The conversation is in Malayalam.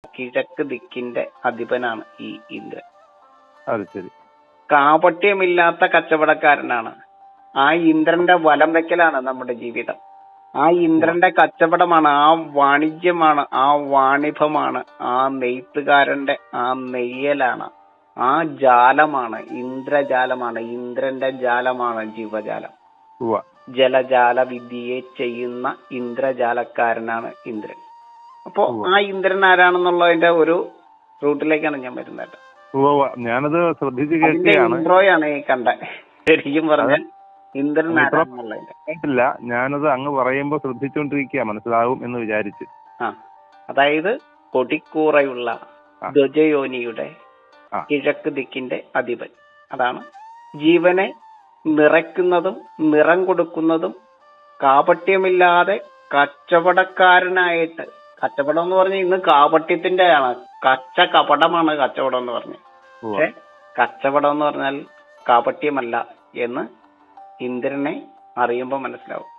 കിഴക്ക് ദിക്കിന്റെ അധിപനാണ് ഈ ഇന്ദ്രൻ. അത് ശരി. കാപട്യമില്ലാത്ത കച്ചവടക്കാരനാണ്. ആ ഇന്ദ്രന്റെ വലം വെക്കലാണ് നമ്മുടെ ജീവിതം. ആ ഇന്ദ്രന്റെ കച്ചവടമാണ്, ആ വാണിജ്യമാണ്, ആ വാണിഭമാണ്, ആ നെയ്ത്തുകാരന്റെ ആ നെയ്യലാണ്, ആ ജാലമാണ്, ഇന്ദ്രജാലമാണ്. ഇന്ദ്രന്റെ ജാലമാണ് ജീവജാലം. ജലജാല വിദ്യയെ ചെയ്യുന്ന ഇന്ദ്രജാലക്കാരനാണ് ഇന്ദ്രൻ. അപ്പോ ആ ഇന്ദ്രൻ ആരാണെന്നുള്ളതിന്റെ ഒരു റൂട്ടിലേക്കാണ് ഞാൻ വരുന്നത്. ഞാനത് ശ്രദ്ധിച്ചു കേൾക്കുകയാണ്. ഇൻട്രോയാണ് ഈ കണ്ട. ശരിക്കും പറഞ്ഞാൽ ഇന്ദ്രൻ ആരാണെന്നുള്ളതിന്റെ ഞാനത് അങ്ങ് പറയുമ്പോ ശ്രദ്ധിച്ചുകൊണ്ടിരിക്കുക, മനസ്സിലാവും എന്ന് വിചാരിച്ച്. അതായത് കൊടിക്കൂറയുള്ള ധ്വജയോനിയുടെ കിഴക്ക് ദിക്കിന്റെ അധിപൻ. അതാണ് ജീവനെ നിറയ്ക്കുന്നതും നിറം കൊടുക്കുന്നതും കാപട്യമില്ലാതെ കച്ചവടക്കാരനായിട്ട്. കച്ചവടം എന്ന് പറഞ്ഞാൽ ഇന്ന് കാപട്യത്തിന്റെ ആണ്, കപടമാണ് കച്ചവടം എന്ന് പറഞ്ഞത്. പക്ഷെ കച്ചവടം എന്ന് പറഞ്ഞാൽ കാപട്യമല്ല എന്ന് ഇന്ദ്രനെ അറിയുമ്പോൾ മനസ്സിലാവും.